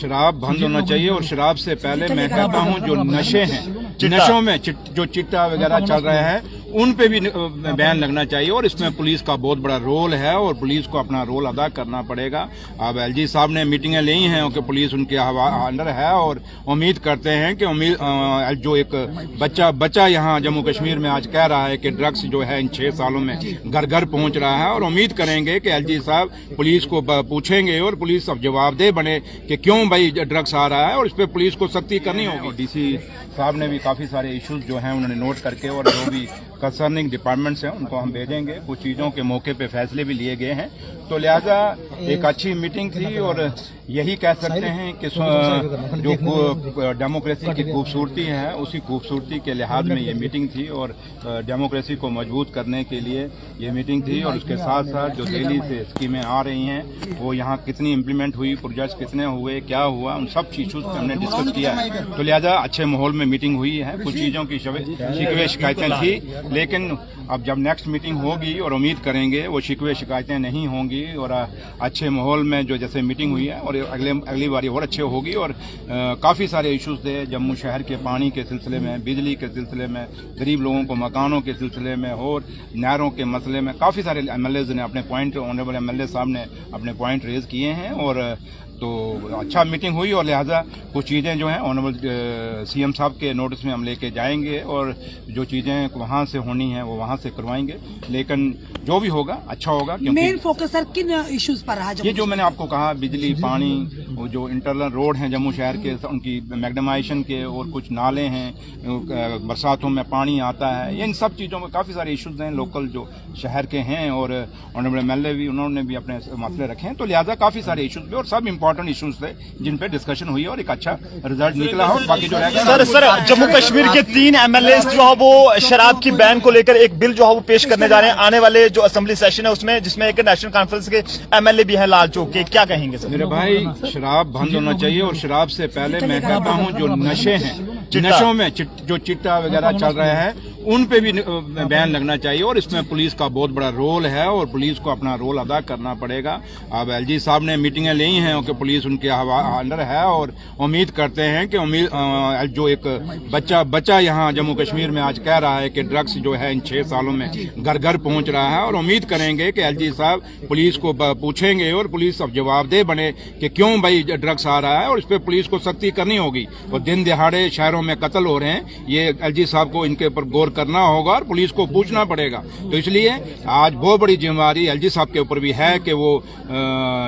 शराब बंद होना चाहिए और शराब से पहले मैं कहता हूं जो नशे हैं, नशों में जो चिट्टा वगैरह चल रहा है उन पे भी बैन लगना चाहिए और इसमें पुलिस का बहुत बड़ा रोल है और पुलिस को अपना रोल अदा करना पड़ेगा। अब एलजी साहब ने मीटिंगें ली हैं कि पुलिस उनके अंडर है और उम्मीद करते हैं कि जो एक बच्चा यहाँ जम्मू कश्मीर में आज कह रहा है कि ड्रग्स जो है इन 6 सालों में घर घर पहुंच रहा है और उम्मीद करेंगे कि एलजी साहब पुलिस को पूछेंगे और पुलिस अब जवाबदेह बने कि क्यों भाई ड्रग्स आ रहा है और इस पर पुलिस को सख्ती करनी होगी। डीसी साहब ने भी काफ़ी सारे इश्यूज जो हैं उन्होंने नोट करके और जो भी कंसर्निंग डिपार्टमेंट्स हैं उनको हम भेजेंगे। कुछ चीज़ों के मौके पे फैसले भी लिए गए हैं, तो लिहाजा एक अच्छी मीटिंग थी और यही कह सकते हैं कि जो डेमोक्रेसी की खूबसूरती है उसी खूबसूरती के लिहाज में ये मीटिंग थी और डेमोक्रेसी को मजबूत करने के लिए ये मीटिंग थी। और उसके साथ साथ जो दिल्ली से स्कीमें आ रही हैं वो यहाँ कितनी इम्प्लीमेंट हुई, प्रोजेक्ट्स कितने हुए, क्या हुआ, उन सब चीज़ों पर हमने डिस्कस किया है। तो लिहाजा अच्छे माहौल में मीटिंग हुई है। कुछ चीज़ों की शिकवे शिकायतें थी, लेकिन अब जब नेक्स्ट मीटिंग होगी और उम्मीद करेंगे वो शिकवे शिकायतें नहीं होंगी और अच्छे माहौल में जो जैसे मीटिंग हुई है और अगली बारी और अच्छे होगी। और काफ़ी सारे इश्यूज थे जम्मू शहर के पानी के सिलसिले में, बिजली के सिलसिले में, गरीब लोगों को मकानों के सिलसिले में और नहरों के मसले में काफ़ी सारे एमएलएज ने अपने पॉइंट, ऑनरेबल एमएलए साहब ने अपने पॉइंट रेज किए हैं और तो अच्छा मीटिंग हुई और लिहाजा कुछ चीज़ें जो हैं ऑनरेबल सीएम साहब के नोटिस में हम लेके जाएंगे और जो चीज़ें वहाँ से होनी हैं वो वहाँ से करवाएंगे। लेकिन जो भी होगा अच्छा होगा। मेन फोकस सर किन इश्यूज पर रहा? ये जो मैंने आपको कहा, बिजली, पानी, वो जो इंटरनल रोड हैं जम्मू शहर के उनकी मैग्नेमाइजेशन के और कुछ नाले हैं, बरसातों में पानी आता है, इन सब चीज़ों में काफ़ी सारे इश्यूज हैं लोकल जो शहर के हैं और ऑनरेबल एमएलए भी उन्होंने भी अपने मसले रखे हैं। तो लिहाजा काफ़ी सारे इश्यूज थे और सब इंपॉर्टेंट इश्यूज थे जिन पे डिस्कशन हुई और एक अच्छा रिजल्ट निकला हो। बाकी जो सर जम्मू कश्मीर के 3 एमएलए जो है वो शराब की बैन को लेकर एक बिल जो है वो पेश करने जा रहे हैं आने वाले जो असेंबली सेशन है उसमें, जिसमें एक नेशनल कॉन्फ्रेंस के एमएलए भी हैं लाल चौक के। क्या कहेंगे सर? मेरे भाई, शराब बंद होना चाहिए और शराब से पहले मैं कहता हूं जो नशे हैं, नशों में जो चिट्टा वगैरह चल रहा है उन पे भी बैन लगना चाहिए और इसमें पुलिस का बहुत बड़ा रोल है और पुलिस को अपना रोल अदा करना पड़ेगा। अब एलजी साहब ने मीटिंगें ली हैं कि पुलिस उनके अंडर है और उम्मीद करते हैं कि जो एक बच्चा यहाँ जम्मू कश्मीर में आज कह रहा है कि ड्रग्स जो है इन 6 सालों में घर घर पहुंच रहा है और उम्मीद करेंगे कि एलजी साहब पुलिस को पूछेंगे और पुलिस अब जवाबदेह बने कि क्यों भाई ड्रग्स आ रहा है और इस पर पुलिस को सख्ती करनी होगी। और दिन दिहाड़े शहरों में कत्ल हो रहे हैं, ये एलजी साहब को इनके ऊपर गौर करना होगा और पुलिस को पूछना पड़ेगा। तो इसलिए आज बहुत बड़ी जिम्मेदारी एलजी साहब के ऊपर भी है कि वो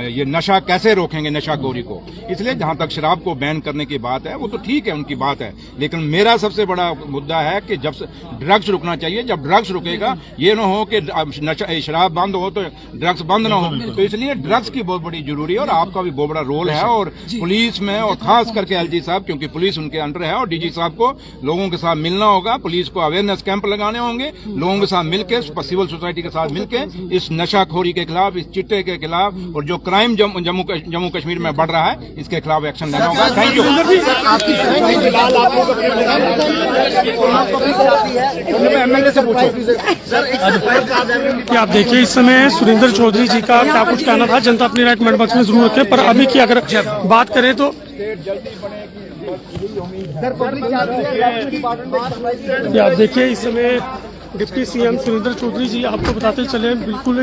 ये नशा कैसे रोकेंगे, नशाखोरी को। इसलिए जहां तक शराब को बैन करने की बात है वो तो ठीक है, उनकी बात है, लेकिन मेरा सबसे बड़ा मुद्दा है कि जब ड्रग्स रुकना चाहिए, जब ड्रग्स रुकेगा ये ना हो कि शराब बंद हो तो ड्रग्स बंद ना हो। तो इसलिए ड्रग्स की बहुत बड़ी जरूरी है और आपका भी बहुत बड़ा रोल है और पुलिस में, और खास करके एलजी साहब क्योंकि पुलिस उनके अंडर है और डीजी साहब को लोगों के साथ मिलना होगा, पुलिस को अवेयरनेस कैंप लगाने होंगे, लोगों के साथ मिलकर, सिविल सोसाइटी के साथ मिलकर इस नशाखोरी के खिलाफ, इस चिट्टे के खिलाफ और जो क्राइम जम्मू कश्मीर में बढ़ रहा है इसके खिलाफ एक्शन लेना होगा। Thank you. आप देखिए इस समय सुरेंद्र चौधरी जी का क्या कुछ कहना था, जनता अपनी राय कमेंट बॉक्स में जरूर रखें। पर अभी की अगर बात करें तो आप देखिए इस समय डिप्टी सीएम सुरेंद्र चौधरी जी, आपको बताते चले बिल्कुल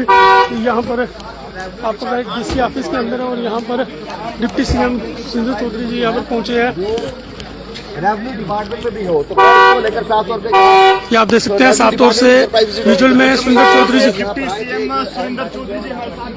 यहाँ पर आपका एक डीसी ऑफिस के अंदर है और यहाँ पर डिप्टी सीएम सुरेंद्र चौधरी जी यहाँ पर पहुंचे हैं। रेवेन्यू डिपार्टमेंट में भी हो तो को लेकर साफ तौर पे आप देख सकते हैं साफ तौर से विजुअल में सुरेंद्र चौधरी जी।